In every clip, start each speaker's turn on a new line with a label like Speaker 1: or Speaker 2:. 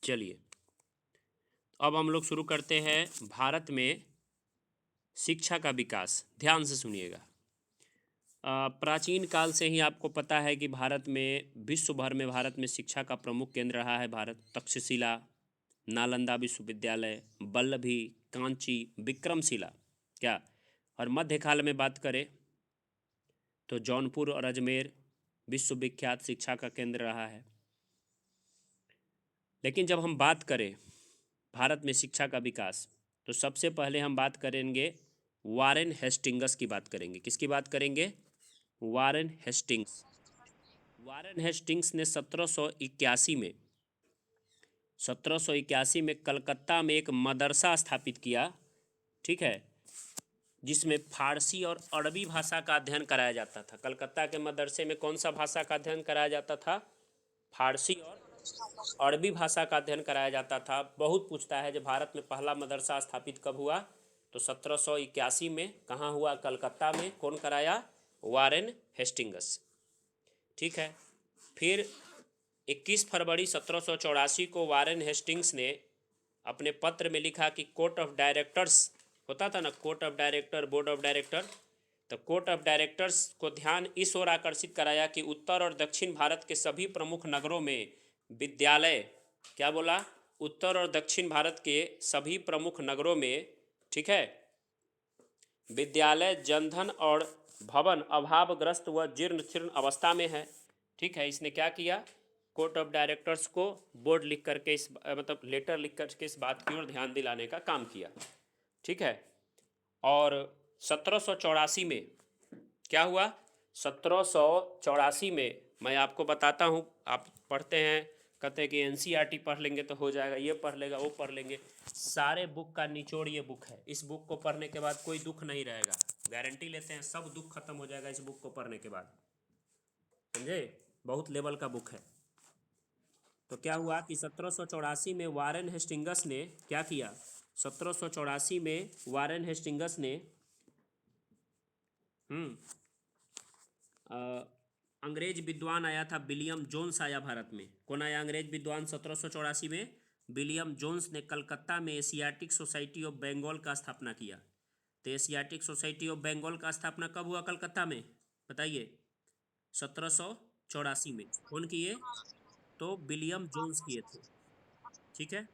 Speaker 1: चलिए अब हम लोग शुरू करते हैं भारत में शिक्षा का विकास। ध्यान से सुनिएगा। प्राचीन काल से ही आपको पता है कि भारत में, विश्व भर में भारत में शिक्षा का प्रमुख केंद्र रहा है। भारत तक्षशिला, नालंदा विश्वविद्यालय, वल्लभी, कांची, विक्रमशिला क्या, और मध्यकाल में बात करें तो जौनपुर और अजमेर विश्वविख्यात शिक्षा का केंद्र रहा है। लेकिन जब हम बात करें भारत में शिक्षा का विकास, तो सबसे पहले हम बात करेंगे वारेन हेस्टिंग्स की बात करेंगे। किसकी बात करेंगे? Warren Hastings. वारेन हेस्टिंग्स ने 1781 में कलकत्ता में एक मदरसा स्थापित किया, ठीक है, जिसमें फारसी और अरबी भाषा का अध्ययन कराया जाता था। कलकत्ता के मदरसे में कौन सा भाषा का अध्ययन कराया जाता था? फारसी और अरबी भाषा का अध्ययन कराया जाता था। बहुत पूछता है, जब भारत में पहला मदरसा स्थापित कब हुआ, तो 1781 में। कहाँ हुआ? कलकत्ता में। कौन कराया? Warren Hastings. ठीक है। फिर 21 फरवरी 1784 को वारेन हेस्टिंग्स ने अपने पत्र में लिखा कि कोर्ट ऑफ डायरेक्टर्स, होता था ना court of director, board of director, तो कोर्ट ऑफ डायरेक्टर्स को ध्यान इस ओर आकर्षित कराया कि उत्तर और दक्षिण भारत के सभी प्रमुख नगरों में विद्यालय, क्या बोला? उत्तर और दक्षिण भारत के सभी प्रमुख नगरों में, ठीक है, विद्यालय जनधन और भवन अभावग्रस्त व जीर्ण शीर्ण अवस्था में है। ठीक है। इसने क्या किया? कोर्ट ऑफ डायरेक्टर्स को बोर्ड लिख करके इस मतलब लेटर लिख करके इस बात की ओर ध्यान दिलाने का काम किया। ठीक है। और 1784 में क्या हुआ? 1784 में मैं आपको बताता हूँ, आप पढ़ते हैं, कहते हैं कि एनसीईआरटी पढ़ लेंगे तो हो जाएगा, ये पढ़ लेगा, वो पढ़ लेंगे। सारे बुक का निचोड़ ये बुक है। इस बुक को पढ़ने के बाद कोई दुख नहीं रहेगा, गारंटी लेते हैं, सब दुख खत्म हो जाएगा इस बुक को पढ़ने के बाद। समझे? बहुत लेवल का बुक है। तो क्या हुआ कि 1784 में वारेन हेस्टिंग्स ने क्या किया? 1784 में वारेन हेस्टिंग्स ने अंग्रेज विद्वान आया था, विलियम जोन्स आया भारत में। कौन आया अंग्रेज विद्वान 1784 में? विलियम जोन्स ने कलकत्ता में एशियाटिक सोसाइटी ऑफ बंगाल का स्थापना किया। तो एशियाटिक सोसाइटी ऑफ बंगाल का स्थापना कब हुआ कलकत्ता में? बताइए। 1784 में। कौन किए? तो विलियम जोन्स किए थे। ठीक है।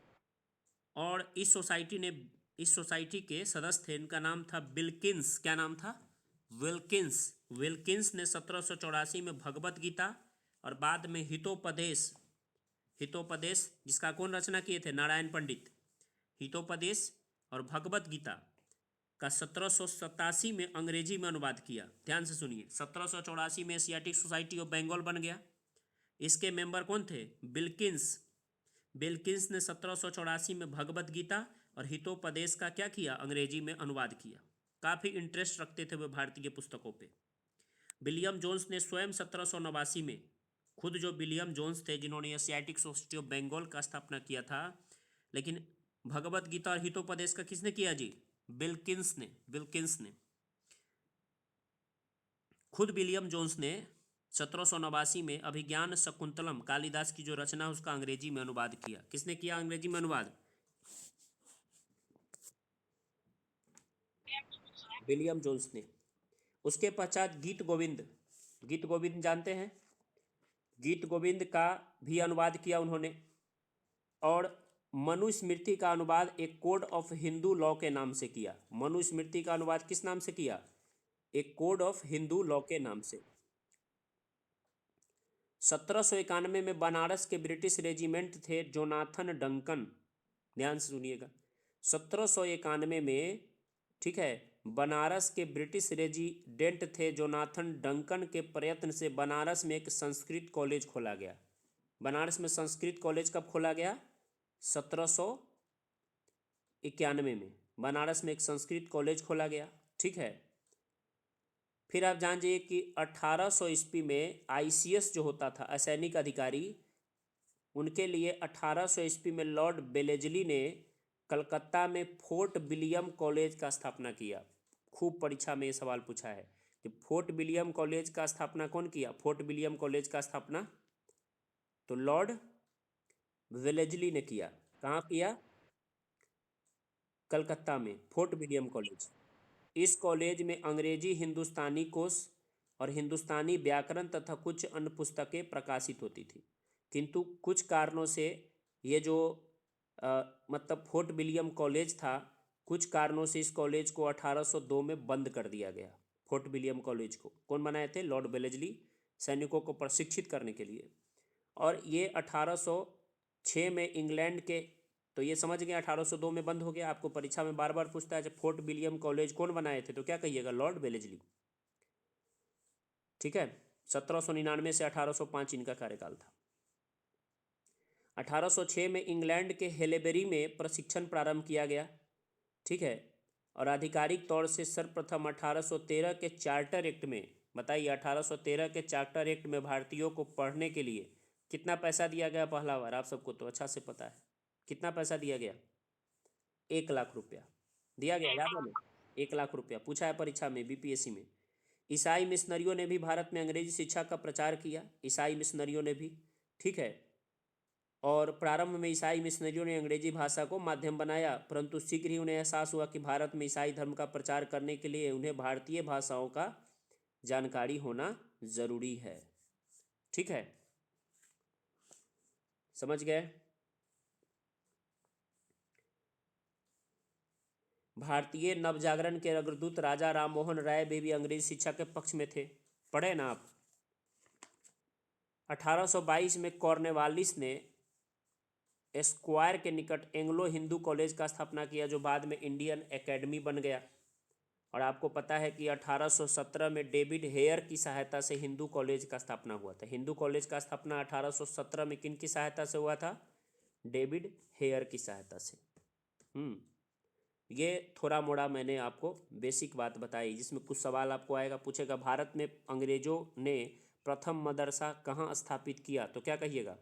Speaker 1: और इस सोसाइटी के सदस्य थे, इनका नाम था विल्किंस। क्या नाम था? विल्किंस। विल्किंस ने 1784 में भगवत गीता और बाद में हितोपदेश, हितोपदेश जिसका कौन रचना किए थे? नारायण पंडित। हितोपदेश और भगवत गीता का 1787 में अंग्रेजी में अनुवाद किया। ध्यान से सुनिए, 1784 में एशियाटिक सोसाइटी ऑफ बंगाल बन गया। इसके मेंबर कौन थे? बिल्किंस। बिल्किंस ने 1784 में भगवत गीता और हितोपदेश का क्या किया? अंग्रेजी में अनुवाद किया। काफ़ी इंटरेस्ट रखते थे वे भारतीय पुस्तकों पे। विलियम जोन्स ने स्वयं 1789 में, खुद जो विलियम जोन्स थे जिन्होंने एशियाटिक सोसाइटी ऑफ बंगाल का स्थापना किया था, लेकिन भगवत गीता और हितोपदेश का किसने किया जी? बिल्किंस ने। बिल्किंस ने खुद विलियम जोन्स ने 1789 में अभिज्ञान शकुंतलम, कालिदास की जो रचना है, उसका अंग्रेजी में अनुवाद किया। किसने किया अंग्रेजी में अनुवाद? विलियम जोन्स ने। उसके पश्चात गीत गोविंद, गीत गोविंद जानते हैं? गीत गोविंद का भी अनुवाद किया उन्होंने। और मनुस्मृति का अनुवाद एक कोड ऑफ हिंदू लॉ के नाम से किया। मनुस्मृति का अनुवाद किस नाम से किया? एक कोड ऑफ हिंदू लॉ के नाम से। 1791 में बनारस के ब्रिटिश रेजिमेंट थे जोनाथन डंकन। ध्यान से सुनिएगा, 1791 में, ठीक है, बनारस के ब्रिटिश रेजिडेंट थे जोनाथन डंकन के प्रयत्न से बनारस में एक संस्कृत कॉलेज खोला गया। बनारस में संस्कृत कॉलेज कब खोला गया? 1791 में बनारस में एक संस्कृत कॉलेज खोला गया। ठीक है। फिर आप जान जाइए कि 1800 ईस्वी में आईसीएस जो होता था, असैनिक अधिकारी, उनके लिए 1800 ईस्वी में लॉर्ड बेलेजली ने कलकत्ता में फोर्ट विलियम कॉलेज का स्थापना किया। खूब परीक्षा में ये सवाल पूछा है कि फोर्ट विलियम कॉलेज का स्थापना कौन किया? फोर्ट विलियम कॉलेज का स्थापना तो लॉर्ड वेलेजली ने किया। कहाँ किया? कलकत्ता में फोर्ट विलियम कॉलेज। इस कॉलेज में अंग्रेजी हिंदुस्तानी कोश और हिंदुस्तानी व्याकरण तथा कुछ अन्य पुस्तकें प्रकाशित होती थी, किंतु कुछ कारणों से ये जो मतलब फोर्ट विलियम कॉलेज था, कुछ कारणों से इस कॉलेज को 1802 में बंद कर दिया गया। फोर्ट विलियम कॉलेज को कौन बनाए थे? लॉर्ड वेलेजली, सैनिकों को प्रशिक्षित करने के लिए। और ये 1806 में इंग्लैंड के, तो ये समझ गए 1802 में बंद हो गया। आपको परीक्षा में बार बार पूछता है जब फोर्ट विलियम कॉलेज कौन बनाए थे, तो क्या कहिएगा? Lord Wellesley. ठीक है। 1799 से 1805 इनका कार्यकाल था। 1806 में इंग्लैंड के हेलेबेरी में प्रशिक्षण प्रारंभ किया गया। ठीक है। और आधिकारिक तौर से सर्वप्रथम 1813 के चार्टर एक्ट में, बताइए 1813 के चार्टर एक्ट में भारतीयों को पढ़ने के लिए कितना पैसा दिया गया? पहला बार, आप सबको तो अच्छा से पता है कितना पैसा दिया गया। 1 लाख रुपया दिया गया, याद है ना? 1 लाख रुपया पूछा है परीक्षा में, बीपीएससी में। ईसाई मिशनरियों ने भी भारत में अंग्रेजी शिक्षा का प्रचार किया, ईसाई मिशनरियों ने भी। ठीक है। और प्रारंभ में ईसाई मिशनरियों ने अंग्रेजी भाषा को माध्यम बनाया, परंतु शीघ्र ही उन्हें एहसास हुआ कि भारत में ईसाई धर्म का प्रचार करने के लिए उन्हें भारतीय भाषाओं का जानकारी होना जरूरी है। ठीक है, समझ गए? भारतीय नवजागरण के अग्रदूत राजा राममोहन राय भी अंग्रेजी शिक्षा के पक्ष में थे, पढ़े ना आप? 1822 में कॉर्नेवालिस ने एस्क्वायर के निकट एंग्लो हिंदू कॉलेज का स्थापना किया, जो बाद में इंडियन एकेडमी बन गया। और आपको पता है कि 1817 में डेविड हेयर की सहायता से हिंदू कॉलेज का स्थापना हुआ था। हिंदू कॉलेज का स्थापना 1817 में किन की सहायता से हुआ था? डेविड हेयर की सहायता से। ये थोड़ा मोड़ा मैंने आपको बेसिक बात बताई, जिसमें कुछ सवाल आपको आएगा, पूछेगा भारत में अंग्रेजों ने प्रथम मदरसा कहाँ स्थापित किया, तो क्या कहिएगा?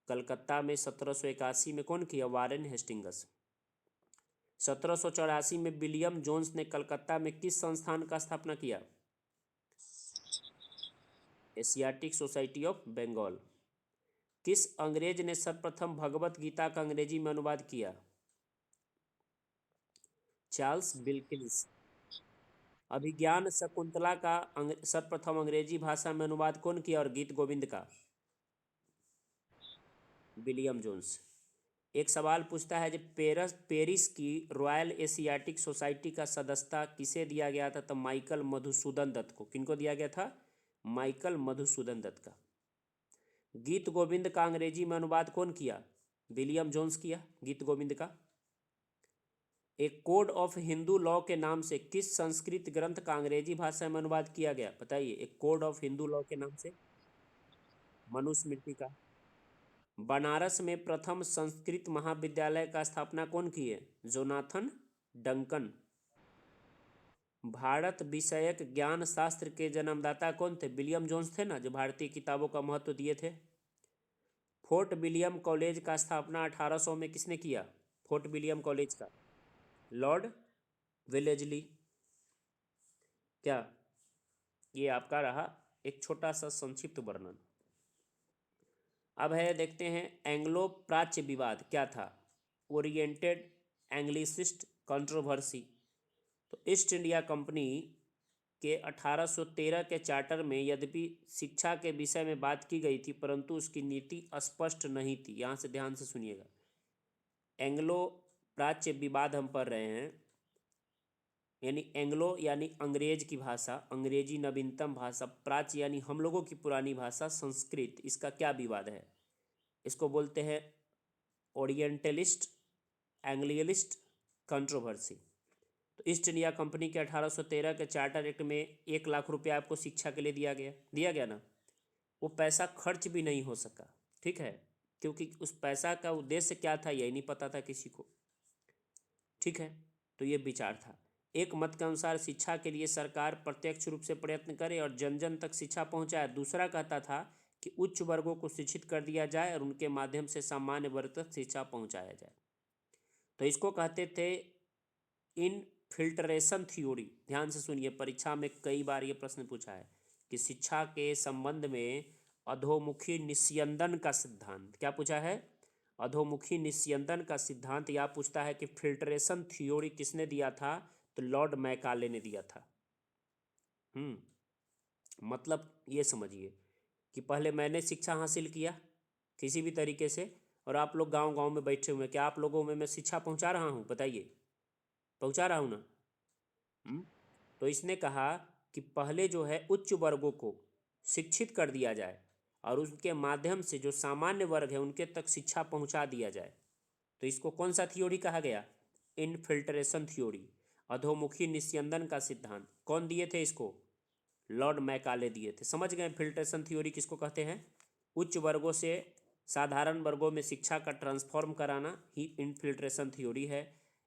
Speaker 1: कलकत्ता में 1781 में कौन किया? Warren Hastings. 1784 में विलियम जोन्स ने कलकत्ता में किस संस्थान का स्थापना किया? Asiatic society of Bengal. किस अंग्रेज ने सर्वप्रथम भगवत गीता का अंग्रेजी में अनुवाद किया? Charles Wilkins. अभिज्ञान शकुंतला का सर्वप्रथम अंग्रेजी भाषा में अनुवाद कौन किया? और गीत गोविंद का? William Jones. एक सवाल पूछता है, जब पेरिस की रॉयल एशियाटिक सोसाइटी का सदस्यता किसे दिया गया था? तो माइकल मधुसूदन दत्त को। किनको दिया गया था? माइकल मधुसूदन दत्त का। गीत गोविंद का अंग्रेजी में अनुवाद कौन किया? विलियम जोन्स किया गीत गोविंद का। एक कोड ऑफ हिंदू लॉ के नाम से किस संस्कृत ग्रंथ का अंग्रेजी भाषा में अनुवाद किया गया? बताइए, एक कोड ऑफ हिंदू लॉ के नाम से। मनुस्मृति का। बनारस में प्रथम संस्कृत महाविद्यालय का स्थापना कौन किए? Jonathan Duncan. भारत विषयक ज्ञान शास्त्र के जन्मदाता कौन थे? विलियम जोन्स थे ना, जो भारतीय किताबों का महत्व दिए थे। फोर्ट विलियम कॉलेज का स्थापना 1800 में किसने किया? फोर्ट विलियम कॉलेज का? Lord Wellesley. क्या? ये आपका रहा एक छोटा सा संक्षिप्त वर्णन। अब है, देखते हैं एंग्लो प्राच्य विवाद क्या था। Oriented Anglicist controversy. तो ईस्ट इंडिया कंपनी के 1813 के चार्टर में यद्यपि शिक्षा के विषय में बात की गई थी, परंतु उसकी नीति स्पष्ट नहीं थी। यहाँ से ध्यान से सुनिएगा। एंग्लो प्राच्य विवाद हम पढ़ रहे हैं, यानी एंग्लो यानी अंग्रेज की भाषा, अंग्रेजी नवीनतम भाषा, प्राच्य यानी हम लोगों की पुरानी भाषा संस्कृत। इसका क्या विवाद है? इसको बोलते हैं ओरिएंटलिस्ट एंग्लियलिस्ट कंट्रोवर्सी। तो ईस्ट इंडिया कंपनी के 1813 के चार्टर एक्ट में 1 लाख रुपया आपको शिक्षा के लिए दिया गया ना। वो पैसा खर्च भी नहीं हो सका। ठीक है, क्योंकि उस पैसा का उद्देश्य क्या था यही नहीं पता था किसी को। ठीक है, तो ये विचार था। एक मत के अनुसार शिक्षा के लिए सरकार प्रत्यक्ष रूप से प्रयत्न करे और जन जन तक शिक्षा पहुंचाए। दूसरा कहता था कि उच्च वर्गों को शिक्षित कर दिया जाए और उनके माध्यम से सामान्य वर्ग तक शिक्षा पहुंचाया जाए। तो इसको कहते थे इनफिल्ट्रेशन थ्योरी। ध्यान से सुनिए, परीक्षा में कई बार ये प्रश्न पूछा है कि शिक्षा के संबंध में अधोमुखी निस्यंदन का सिद्धांत। क्या पूछा है? अधोमुखी निस्यंदन का सिद्धांत। या पूछता है कि फिल्ट्रेशन थ्योरी किसने दिया था? तो लॉर्ड मैकाले ने दिया था। मतलब ये समझिए कि पहले मैंने शिक्षा हासिल किया किसी भी तरीके से, और आप लोग गांव गांव में बैठे हुए हैं, क्या आप लोगों में मैं शिक्षा पहुंचा रहा हूं? बताइए, पहुंचा रहा हूं ना? हम्म? तो इसने कहा कि पहले जो है उच्च वर्गों को शिक्षित कर दिया जाए और उसके माध्यम से जो सामान्य वर्ग है उनके तक शिक्षा पहुंचा दिया जाए। तो इसको कौन सा थ्योरी कहा गया? इनफिल्ट्रेशन थ्योरी, अधोमुखी निस्यंदन का सिद्धांत। कौन दिए थे इसको? लॉर्ड मैकाले दिए थे। समझ गए फिल्ट्रेशन थ्योरी किसको कहते हैं? उच्च वर्गों से साधारण वर्गों में शिक्षा का ट्रांसफॉर्म कराना ही इनफिल्ट्रेशन थ्योरी है।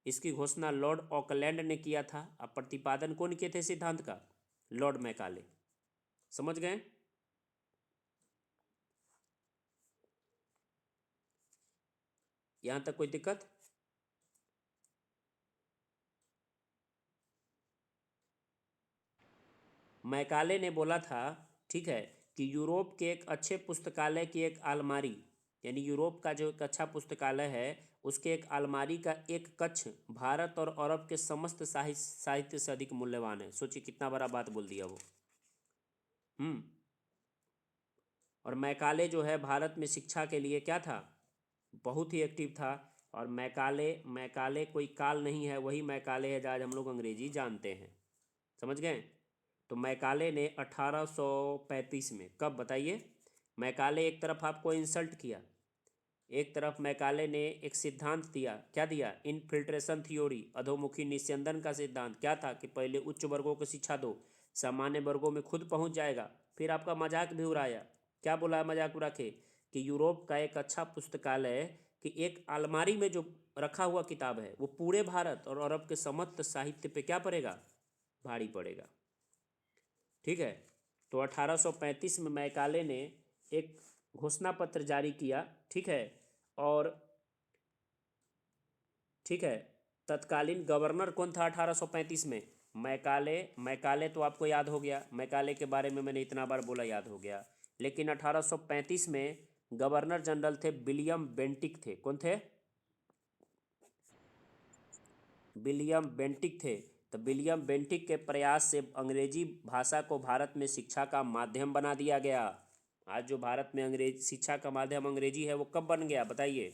Speaker 1: इसकी घोषणा लॉर्ड ऑकलैंड ने किया था। अब प्रतिपादन कौन किए थे सिद्धांत का? Lord Macaulay. समझ गए? यहां तक कोई दिक्कत? मैकाले ने बोला था, ठीक है, कि यूरोप के एक अच्छे पुस्तकालय की एक अलमारी, यानी यूरोप का जो एक अच्छा पुस्तकालय है उसके एक अलमारी का एक कक्ष भारत और अरब के समस्त साहित्य से अधिक मूल्यवान है। सोचिए कितना बड़ा बात बोल दिया वो। हम्म। और मैकाले जो है भारत में शिक्षा के लिए क्या था? बहुत ही एक्टिव था। और मैकाले मैकाले कोई काल नहीं है, वही मैकाले है जो आज हम लोग अंग्रेजी जानते हैं। समझ गए? तो मैकाले ने 1835 में, कब बताइए? मैकाले एक तरफ आपको इंसल्ट किया, एक तरफ मैकाले ने एक सिद्धांत दिया। क्या दिया? इनफिल्ट्रेशन थ्योरी, अधोमुखी निस्यंदन का सिद्धांत। क्या था कि पहले उच्च वर्गों को शिक्षा दो, सामान्य वर्गों में खुद पहुंच जाएगा। फिर आपका मजाक भी उड़ाया। क्या बोला मजाक उड़ा के? कि यूरोप का एक अच्छा पुस्तकालय कि एक अलमारी में जो रखा हुआ किताब है वो पूरे भारत और अरब के समस्त साहित्य पे क्या पड़ेगा? भारी पड़ेगा। ठीक है। तो 1835 में मैकाले ने एक घोषणा पत्र जारी किया। ठीक है। और ठीक है, तत्कालीन गवर्नर कौन था 1835 में? मैकाले। मैकाले तो आपको याद हो गया, मैकाले के बारे में मैंने इतना बार बोला, याद हो गया। लेकिन 1835 में गवर्नर जनरल थे विलियम बेंटिक थे। कौन थे? विलियम बेंटिक थे। तो विलियम बेंटिक के प्रयास से अंग्रेजी भाषा को भारत में शिक्षा का माध्यम बना दिया गया। आज जो भारत में अंग्रेज शिक्षा का माध्यम अंग्रेजी है वो कब बन गया बताइए?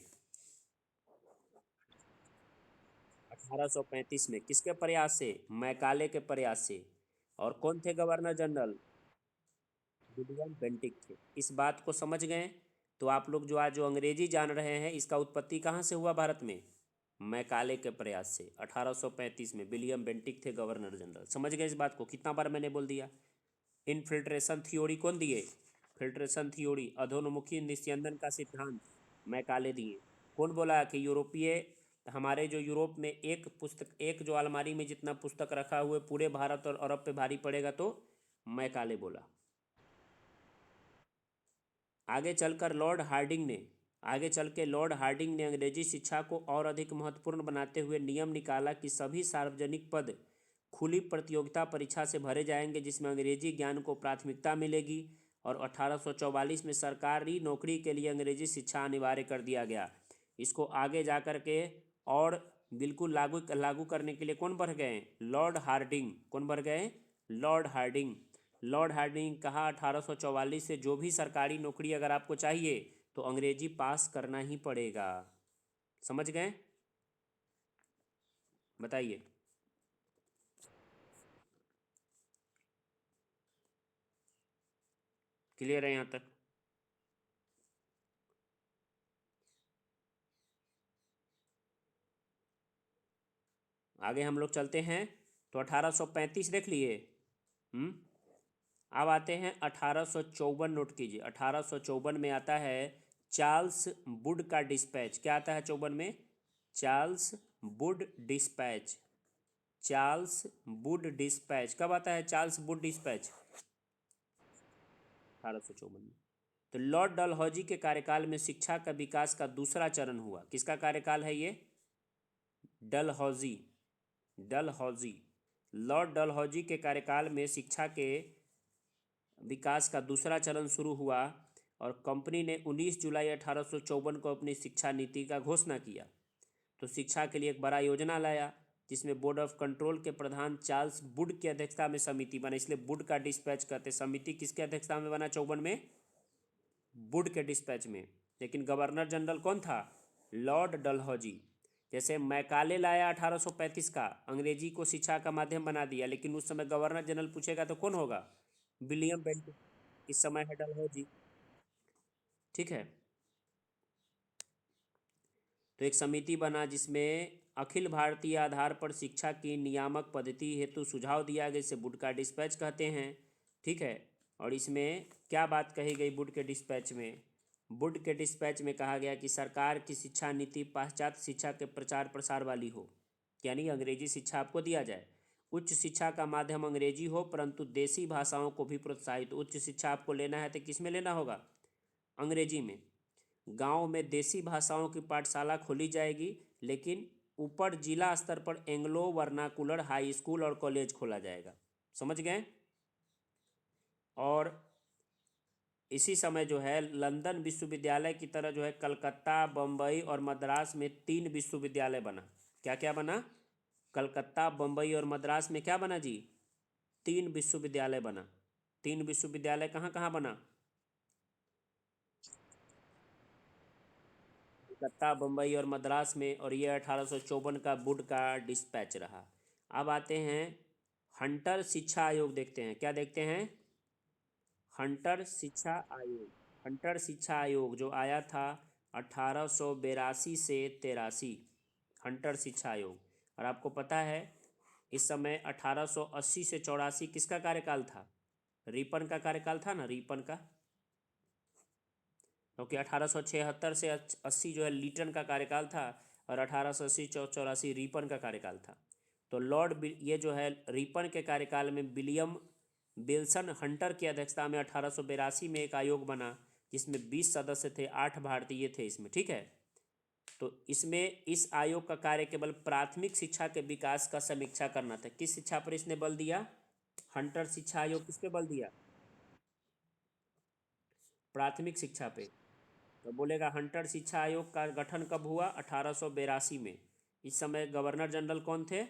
Speaker 1: 1835 में। किसके प्रयास से? मैकाले के प्रयास से। और कौन थे गवर्नर जनरल? विलियम बेंटिक थे। इस बात को समझ गए? तो आप लोग जो आज जो अंग्रेजी जान रहे हैं इसका उत्पत्ति कहाँ से हुआ भारत में? मैकाले के प्रयास से। 1835 में विलियम बेंटिक थे गवर्नर जनरल। समझ गए इस बात को? कितना बार मैंने बोल दिया। इनफिल्ट्रेशन थ्योरी कौन दिए? फिल्ट्रेशन थ्योरी, अधोन्मुखी निस्यंदन का सिद्धांत मैकाले दिए। कौन बोला कि यूरोपीय, हमारे जो यूरोप में एक पुस्तक, एक जो अलमारी में जितना पुस्तक रखा हुआ है पूरे भारत और अरब पे भारी पड़ेगा? तो मैकाले बोला। आगे चलकर लॉर्ड हार्डिंग ने आगे चल के लॉर्ड हार्डिंग ने अंग्रेजी शिक्षा को और अधिक महत्वपूर्ण बनाते हुए नियम निकाला कि सभी सार्वजनिक पद खुली प्रतियोगिता परीक्षा से भरे जाएंगे जिसमें अंग्रेजी ज्ञान को प्राथमिकता मिलेगी। और 1844 में सरकारी नौकरी के लिए अंग्रेजी शिक्षा अनिवार्य कर दिया गया। इसको आगे जा कर के और बिल्कुल लागू लागू करने के लिए कौन बढ़ गए? Lord Hardinge. कौन बढ़ गए? Lord Hardinge. लॉर्ड हार्डिंग कहा 1844 से जो भी सरकारी नौकरी अगर आपको चाहिए तो अंग्रेजी पास करना ही पड़ेगा। समझ गए? बताइए। क्लियर है यहाँ तक? आगे हम लोग चलते हैं। तो 1835 देख लिए। हम्म। अब आते हैं 1854। नोट कीजिए 1854 में आता है चार्ल्स वुड का डिस्पैच। क्या आता है 54 में? Charles Wood dispatch. Charles Wood dispatch कब आता है? चार्ल्स वुड डिस्पैच 1854 में। तो लॉर्ड डलहौजी के कार्यकाल में शिक्षा का विकास का दूसरा चरण हुआ। किसका कार्यकाल है ये? डलहौजी। डलहौजी। लॉर्ड डलहौजी के कार्यकाल में शिक्षा के विकास का दूसरा चरण शुरू हुआ। और कंपनी ने 19 जुलाई 1854 को अपनी शिक्षा नीति का घोषणा किया। तो शिक्षा के लिए एक बड़ा योजना लाया, जिसमें बोर्ड ऑफ कंट्रोल के प्रधान चार्ल्स वुड की अध्यक्षता में समिति बना, इसलिए वुड का डिस्पैच कहते हैं। समिति किसके अध्यक्षता में बना 54 में? वुड के डिस्पैच में। लेकिन गवर्नर जनरल कौन था? लॉर्ड डलहौजी। जैसे मैकाले लाया 1835 का, अंग्रेजी को शिक्षा का माध्यम बना दिया, लेकिन उस समय गवर्नर जनरल पूछेगा तो कौन होगा? William Bentinck. इस समय है डलहौजी। ठीक है। तो एक समिति बना जिसमें अखिल भारतीय आधार पर शिक्षा की नियामक पद्धति हेतु सुझाव दिया गया, इसे वुड का डिस्पैच कहते हैं। ठीक है। और इसमें क्या बात कही गई वुड के डिस्पैच में? वुड के डिस्पैच में कहा गया कि सरकार की शिक्षा नीति पाश्चात्य शिक्षा के प्रचार प्रसार वाली हो, यानी अंग्रेजी शिक्षा आपको दिया जाए। उच्च शिक्षा का माध्यम अंग्रेजी हो, परंतु देसी भाषाओं को भी प्रोत्साहित। उच्च शिक्षा आपको लेना है तो किस में लेना होगा? अंग्रेजी में। गांव में देसी भाषाओं की पाठशाला खोली जाएगी, लेकिन ऊपर जिला स्तर पर एंग्लो वर्नाकुलर हाई स्कूल और कॉलेज खोला जाएगा। समझ गए? और इसी समय जो है लंदन विश्वविद्यालय की तरह जो है कलकत्ता, बम्बई और मद्रास में 3 विश्वविद्यालय बना। क्या क्या बना? कलकत्ता, बम्बई और मद्रास में क्या बना जी? 3 विश्वविद्यालय बना। 3 विश्वविद्यालय कहाँ कहाँ बना? कलकत्ता, बम्बई और मद्रास में। और ये 1854 का वुड का डिस्पैच रहा। अब आते हैं हंटर शिक्षा आयोग, देखते हैं क्या देखते हैं। हंटर शिक्षा आयोग। हंटर शिक्षा आयोग जो आया था 1882 से 83। हंटर शिक्षा आयोग। और आपको पता है इस समय 1880 से 84 किसका कार्यकाल था? रिपन का कार्यकाल था ना, रिपन का। क्योंकि 1876 से 80 जो है लीटन का कार्यकाल था, और 1880 84 रिपन का कार्यकाल था। तो ये जो है रिपन के कार्यकाल में विलियम विल्सन हंटर की अध्यक्षता में 1882 में एक आयोग बना, जिसमें 20 सदस्य थे, 8 भारतीय थे इसमें। ठीक है। तो इसमें इस आयोग का कार्य केवल प्राथमिक शिक्षा के विकास का समीक्षा करना था। किस शिक्षा पर इसने बल दिया? हंटर शिक्षा आयोग किस पे बल दिया? प्राथमिक शिक्षा पे। तो बोलेगा हंटर शिक्षा आयोग का गठन कब हुआ? 1882 में। इस समय गवर्नर जनरल कौन थे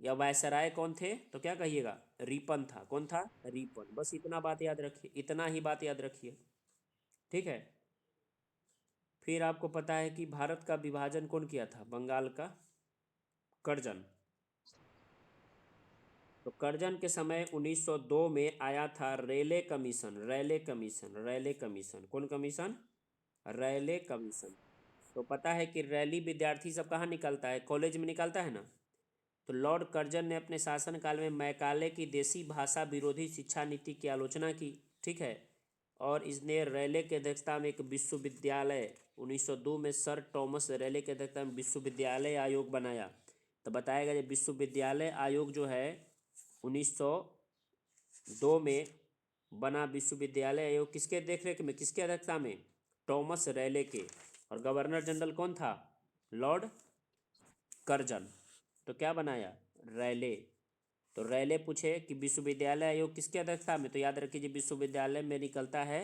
Speaker 1: या वायसराय कौन थे? तो क्या कहिएगा? रिपन था। कौन था? रिपन। बस इतना बात याद रखिए, इतना ही बात याद रखिए। ठीक है। फिर आपको पता है कि भारत का विभाजन कौन किया था? बंगाल का कर्जन। तो कर्जन के समय 1902 में आया था रेले कमीशन। रेले कमीशन, रेले कमीशन। कौन कमीशन? रेले कमीशन। तो पता है कि रैली विद्यार्थी सब कहाँ निकलता है? कॉलेज में निकलता है ना। तो लॉर्ड कर्जन ने अपने शासनकाल में मैकाले की देसी भाषा विरोधी शिक्षा नीति की आलोचना की। ठीक है। और इसने रैले की अध्यक्षता में एक विश्वविद्यालय 1902 में सर टॉमस रैले की अध्यक्षता में विश्वविद्यालय आयोग बनाया। तो बताएगा जब विश्वविद्यालय आयोग जो है 1902 में बना, विश्वविद्यालय आयोग किसके देखरेख में, किसके अध्यक्षता में? टॉमस रैले के। और गवर्नर जनरल कौन था? Lord Curzon. तो क्या बनाया? रैले। तो रैले पूछे कि विश्वविद्यालय आयोग किसके अध्यक्षता में, तो याद रखिए विश्वविद्यालय में निकलता है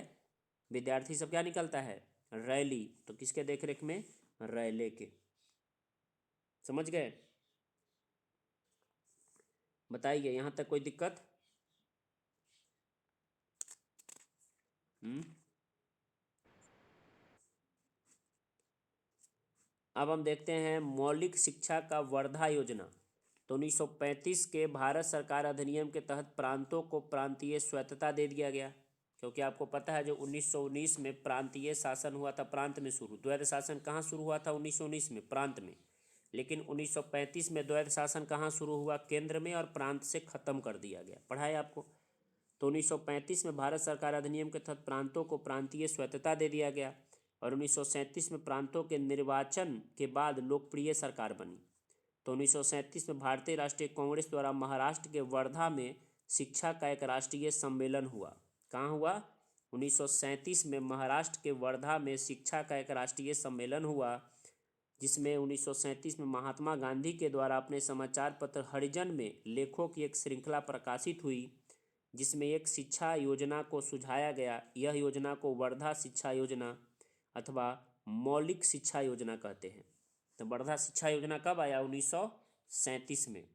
Speaker 1: विद्यार्थी सब, क्या निकलता है? रैली। तो किसके देखरेख में? रैले के। समझ गए? बताइए यहां तक कोई दिक्कत? हम्म। अब हम देखते हैं मौलिक शिक्षा का वर्धा योजना। तो 1935 के भारत सरकार अधिनियम के तहत प्रांतों को प्रांतीय स्वायत्तता दे दिया गया, क्योंकि आपको पता है जो 1919 में प्रांतीय शासन हुआ था, प्रांत में शुरू। द्वैध शासन कहाँ शुरू हुआ था? 1919 में प्रांत में। लेकिन 1935 में द्वैध शासन कहाँ शुरू हुआ? केंद्र में। और प्रांत से खत्म कर दिया गया। पढ़ा है आपको। तो 1935 में भारत सरकार अधिनियम के तहत प्रांतों को प्रांतीय स्वायत्तता दे दिया गया, और 1937 में प्रांतों के निर्वाचन के बाद लोकप्रिय सरकार बनी। तो 1937 में भारतीय राष्ट्रीय कांग्रेस द्वारा महाराष्ट्र के वर्धा में शिक्षा का एक राष्ट्रीय सम्मेलन हुआ। कहाँ हुआ? 1937 में महाराष्ट्र के वर्धा में शिक्षा का एक राष्ट्रीय सम्मेलन हुआ, जिसमें 1937 में महात्मा गांधी के द्वारा अपने समाचार पत्र हरिजन में लेखों की एक श्रृंखला प्रकाशित हुई, जिसमें एक शिक्षा योजना को सुझाया गया। यह योजना को वर्धा शिक्षा योजना अथवा मौलिक शिक्षा योजना कहते हैं। तो वर्धा शिक्षा योजना कब आया? 1937 में।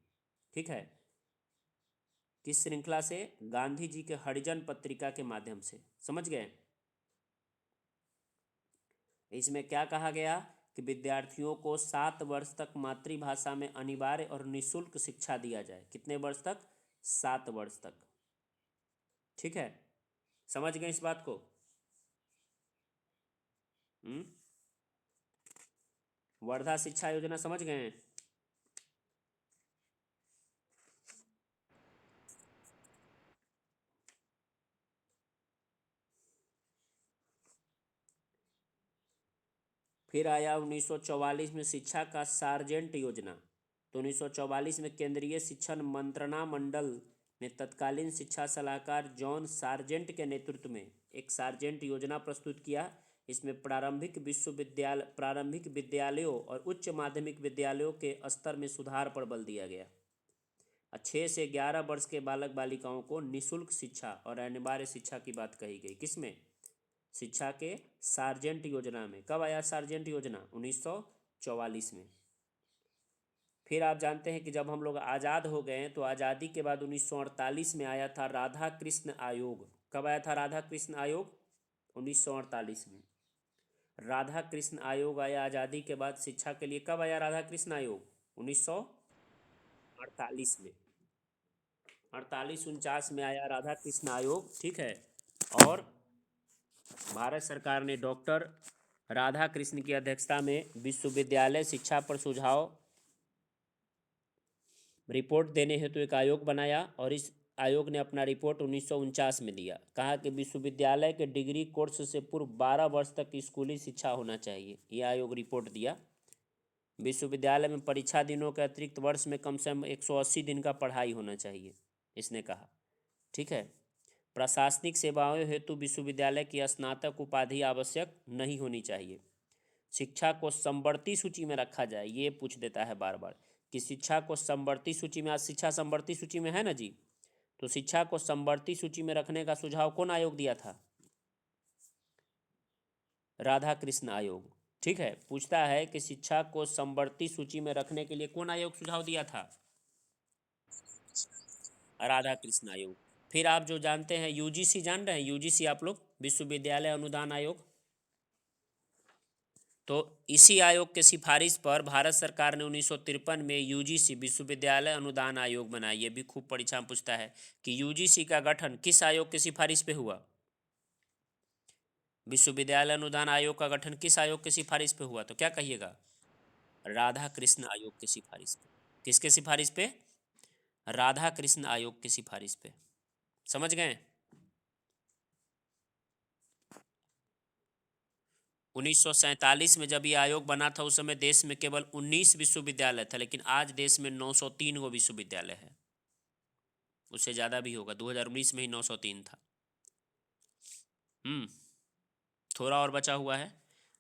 Speaker 1: ठीक है, किस श्रृंखला से? गांधी जी के हरिजन पत्रिका के माध्यम से। समझ गए? इसमें क्या कहा गया कि विद्यार्थियों को 7 वर्ष तक मातृभाषा में अनिवार्य और निःशुल्क शिक्षा दिया जाए। कितने वर्ष तक? 7 वर्ष तक। ठीक है, समझ गए इस बात को? वर्धा शिक्षा योजना समझ गए? फिर आया 1944 में शिक्षा का सार्जेंट योजना। तो 1944 में केंद्रीय शिक्षण मंत्रणा मंडल ने तत्कालीन शिक्षा सलाहकार जॉन सार्जेंट के नेतृत्व में एक सार्जेंट योजना प्रस्तुत किया। इसमें प्रारंभिक विद्यालयों और उच्च माध्यमिक विद्यालयों के स्तर में सुधार पर बल दिया गया। 6 से 11 वर्ष के बालक बालिकाओं को निःशुल्क शिक्षा और अनिवार्य शिक्षा की बात कही गई। किसमें? शिक्षा के सार्जेंट योजना में। कब आया सार्जेंट योजना? 1944 में। फिर आप जानते हैं कि जब हम लोग आज़ाद हो गए तो आज़ादी के बाद 1948 में आया था राधा कृष्ण आयोग। कब आया था राधा कृष्ण आयोग? 1948 में राधा कृष्ण आयोग आया आज़ादी के बाद शिक्षा के लिए। कब आया राधा कृष्ण आयोग? 1948 में। 48-49 में आया राधा कृष्ण आयोग। ठीक है, और भारत सरकार ने डॉक्टर राधा कृष्ण की अध्यक्षता में विश्वविद्यालय शिक्षा पर सुझाव रिपोर्ट देने हेतु एक आयोग बनाया और इस आयोग ने अपना रिपोर्ट 1949 में दिया। कहा कि विश्वविद्यालय के डिग्री कोर्स से पूर्व 12 वर्ष तक स्कूली शिक्षा होना चाहिए। यह आयोग रिपोर्ट दिया। विश्वविद्यालय में परीक्षा दिनों के अतिरिक्त वर्ष में कम से कम 180 दिन का पढ़ाई होना चाहिए, इसने कहा। ठीक है, प्रशासनिक सेवाओं हेतु विश्वविद्यालय की स्नातक उपाधि आवश्यक नहीं होनी चाहिए। शिक्षा को समवर्ती सूची में रखा जाए, ये पूछ देता है बार बार कि शिक्षा को समवर्ती सूची में। आज शिक्षा समवर्ती सूची में है ना जी, तो शिक्षा को समवर्ती सूची में रखने का सुझाव कौन आयोग दिया था? राधा कृष्ण आयोग। ठीक है, पूछता है कि शिक्षा को समवर्ती सूची में रखने के लिए कौन आयोग सुझाव दिया था? राधा कृष्ण आयोग। फिर आप जो जानते हैं यूजीसी, जान रहे हैं यूजीसी आप लोग, विश्वविद्यालय अनुदान आयोग। तो इसी आयोग के सिफारिश पर भारत सरकार ने 1953 में यूजीसी विश्वविद्यालय अनुदान आयोग बनाया। ये भी खूब परीक्षा में पूछता है कि यूजीसी का गठन किस आयोग के सिफारिश पे हुआ? विश्वविद्यालय अनुदान आयोग का गठन किस आयोग के सिफारिश पे हुआ? तो क्या कहिएगा? राधा कृष्ण आयोग के सिफारिश पे। किसके सिफारिश पे? राधा कृष्ण आयोग की सिफारिश पे। समझ गए? 1947 में जब ये आयोग बना था उस समय देश में केवल 19 विश्वविद्यालय था, लेकिन आज देश में 903 गो विश्वविद्यालय है। उससे ज़्यादा भी होगा, 2019 में ही 903 था। थोड़ा और बचा हुआ है।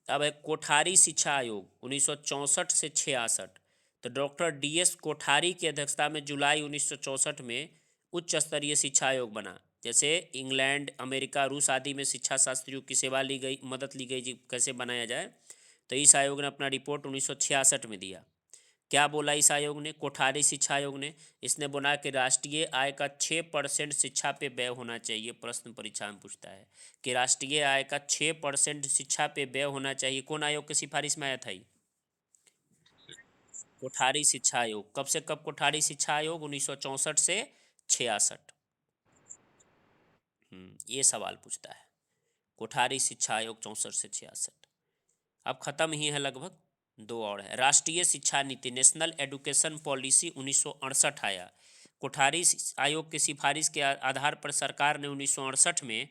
Speaker 1: अब है कोठारी शिक्षा आयोग 1964 से 66। तो डॉक्टर डीएस कोठारी की अध्यक्षता में जुलाई 1964 में उच्च स्तरीय शिक्षा आयोग बना। जैसे इंग्लैंड, अमेरिका, रूस आदि में शिक्षा शास्त्रियों की सेवा ली गई, मदद ली गई जी कैसे बनाया जाए। तो इस आयोग ने अपना रिपोर्ट 1966 में दिया। क्या बोला इस आयोग ने, कोठारी शिक्षा आयोग ने? इसने बोला कि राष्ट्रीय आय का 6% शिक्षा पे व्यय होना चाहिए। प्रश्न परीक्षा में पूछता है कि राष्ट्रीय आय का 6% शिक्षा पे व्यय होना चाहिए। कौन आयोग की सिफारिश में आया था ये? कोठारी शिक्षा आयोग। कब से कब कोठारी शिक्षा आयोग? 1964 से 66। ये सवाल पूछता है, कोठारी शिक्षा आयोग 64 से 66। अब खत्म ही है लगभग, दो और है। राष्ट्रीय शिक्षा नीति नेशनल एजुकेशन पॉलिसी 1968 आया। कोठारी आयोग की सिफारिश के आधार पर सरकार ने 1968 में,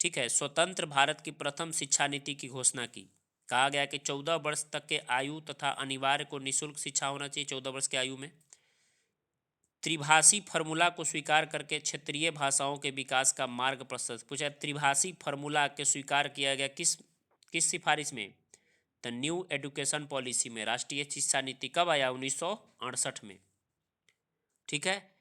Speaker 1: ठीक है, स्वतंत्र भारत की प्रथम शिक्षा नीति की घोषणा की। कहा गया कि 14 वर्ष तक के आयु तथा अनिवार्य को निःशुल्क शिक्षा होना चाहिए 14 वर्ष की आयु में। त्रिभाषी फार्मूला को स्वीकार करके क्षेत्रीय भाषाओं के विकास का मार्ग प्रशस्त। पूछा त्रिभाषी फार्मूला के स्वीकार किया गया किस किस सिफारिश में? द न्यू एजुकेशन पॉलिसी में। राष्ट्रीय शिक्षा नीति कब आया? 1968 में। ठीक है,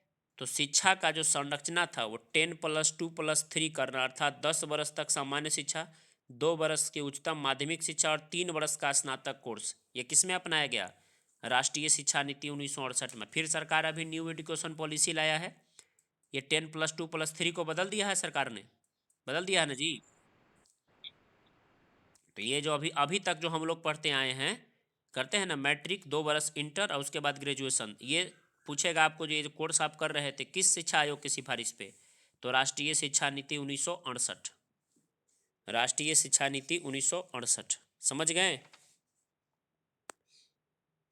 Speaker 1: तो शिक्षा का जो संरचना था वो 10+2+3 करना, अर्थात 10 वर्ष तक सामान्य शिक्षा, 2 वर्ष की उच्चतम माध्यमिक शिक्षा और 3 वर्ष का स्नातक कोर्स। ये किस में अपनाया गया? राष्ट्रीय शिक्षा नीति 1968 में। फिर सरकार अभी न्यू एजुकेशन पॉलिसी लाया है, ये 10+2+3 को बदल दिया है सरकार ने, बदल दिया है ना जी। तो ये जो अभी अभी तक जो हम लोग पढ़ते आए हैं, करते हैं ना, मैट्रिक, 2 वर्ष इंटर और उसके बाद ग्रेजुएशन, ये पूछेगा आपको जो ये जो कोर्स आप कर रहे थे किस शिक्षा आयोग की सिफारिश पे, तो राष्ट्रीय शिक्षा नीति 1968, राष्ट्रीय शिक्षा नीति 1968, समझ गए।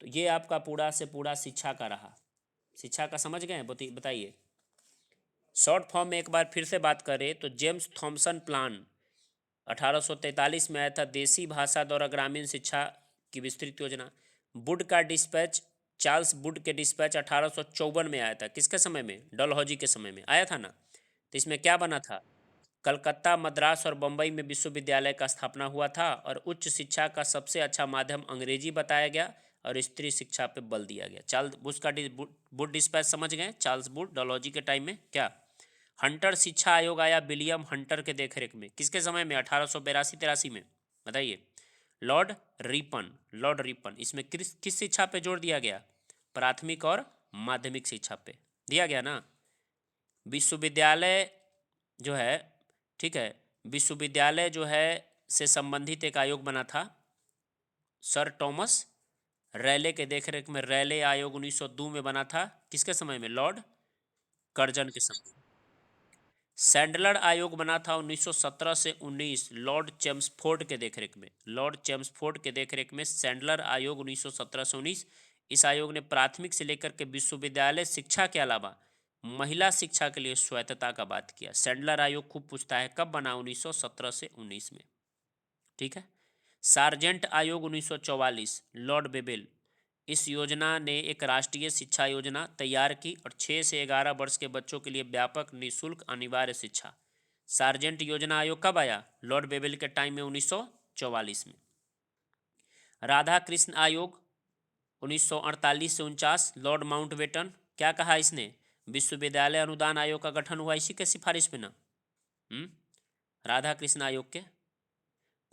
Speaker 1: तो ये आपका पूरा से पूरा शिक्षा का रहा, शिक्षा का समझ गए, बताइए। शॉर्ट फॉर्म में एक बार फिर से बात करें तो जेम्स थॉमसन प्लान 1843 में आया था, देसी भाषा द्वारा ग्रामीण शिक्षा की विस्तृत योजना। वुड का डिस्पैच, चार्ल्स वुड के डिस्पैच 1854 में आया था, किसके समय में? डलहौजी के समय में आया था ना। तो इसमें क्या बना था? कलकत्ता, मद्रास और बम्बई में विश्वविद्यालय का स्थापना हुआ था और उच्च शिक्षा का सबसे अच्छा माध्यम अंग्रेजी बताया गया और स्त्री शिक्षा पे बल दिया गया। चार्ल्स बुश का वुड डिस्पैच समझ गए, चार्ल्स वुड, डलहौजी के टाइम में। क्या हंटर शिक्षा आयोग आया विलियम हंटर के देखरेख में, किसके समय में? 1882-83 में, बताइए। Lord Ripon, Lord Ripon. इसमें किस शिक्षा पे जोर दिया गया? प्राथमिक और माध्यमिक शिक्षा पे दिया गया ना। विश्वविद्यालय जो है, ठीक है, विश्वविद्यालय जो है से संबंधित एक आयोग बना था, सर टॉमस रैले के देखरेख में। रैले आयोग 1902 में बना था, किसके समय में? लॉर्ड कर्जन के समय। सैंडलर आयोग बना था 1917 से 19, लॉर्ड चेम्सफोर्ड के देखरेख में। लॉर्ड चेम्सफोर्ड के देखरेख में सैंडलर आयोग 1917 से 19। इस आयोग ने प्राथमिक से लेकर के विश्वविद्यालय शिक्षा के अलावा महिला शिक्षा के लिए स्वायत्तता का बात किया। सैंडलर आयोग खूब पूछता है, कब बना? 1917 से 19 में, ठीक है। सार्जेंट आयोग 1944, लॉर्ड बेबेल। इस योजना ने एक राष्ट्रीय शिक्षा योजना तैयार की और 6 से 11 वर्ष के बच्चों के लिए व्यापक निःशुल्क अनिवार्य शिक्षा। सार्जेंट योजना आयोग कब आया? लॉर्ड बेबेल के टाइम में, 1944 में। राधा कृष्ण आयोग 1948 से 49, लॉर्ड माउंटबेटन। क्या कहा इसने? विश्वविद्यालय अनुदान आयोग का गठन हुआ इसी के सिफारिश पे ना, राधा कृष्ण आयोग के।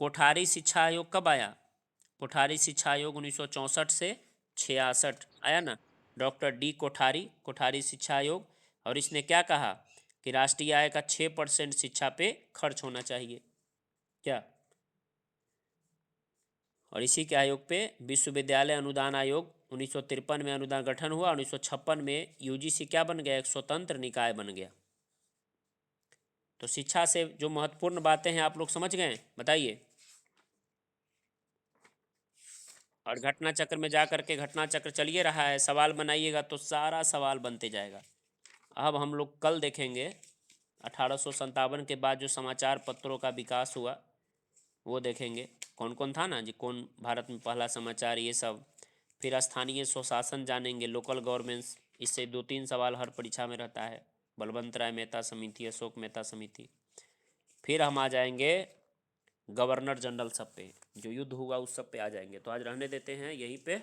Speaker 1: कोठारी शिक्षा आयोग कब आया? कोठारी शिक्षा आयोग 1964 से 66 आया ना, डॉक्टर डी कोठारी, कोठारी शिक्षा आयोग। और इसने क्या कहा कि राष्ट्रीय आय का 6% शिक्षा पे खर्च होना चाहिए। क्या? और इसी के आयोग पे विश्वविद्यालय अनुदान आयोग 1953 में अनुदान गठन हुआ। 1956 में यूजीसी क्या बन गया? एक स्वतंत्र निकाय बन गया। तो शिक्षा से जो महत्वपूर्ण बातें हैं आप लोग समझ गए, बताइए। और घटना चक्र में जा करके, घटना चक्र चलिए रहा है, सवाल बनाइएगा तो सारा सवाल बनते जाएगा। अब हम लोग कल देखेंगे 1857 के बाद जो समाचार पत्रों का विकास हुआ वो देखेंगे, कौन कौन था ना जी, कौन भारत में पहला समाचार, ये सब। फिर स्थानीय स्वशासन जानेंगे, लोकल गवर्नमेंट्स, इससे 2-3 सवाल हर परीक्षा में रहता है। बलवंत राय मेहता समिति, अशोक मेहता समिति। फिर हम आ जाएंगे गवर्नर जनरल सब पे, जो युद्ध हुआ उस सब पे आ जाएंगे। तो आज रहने देते हैं यहीं पे।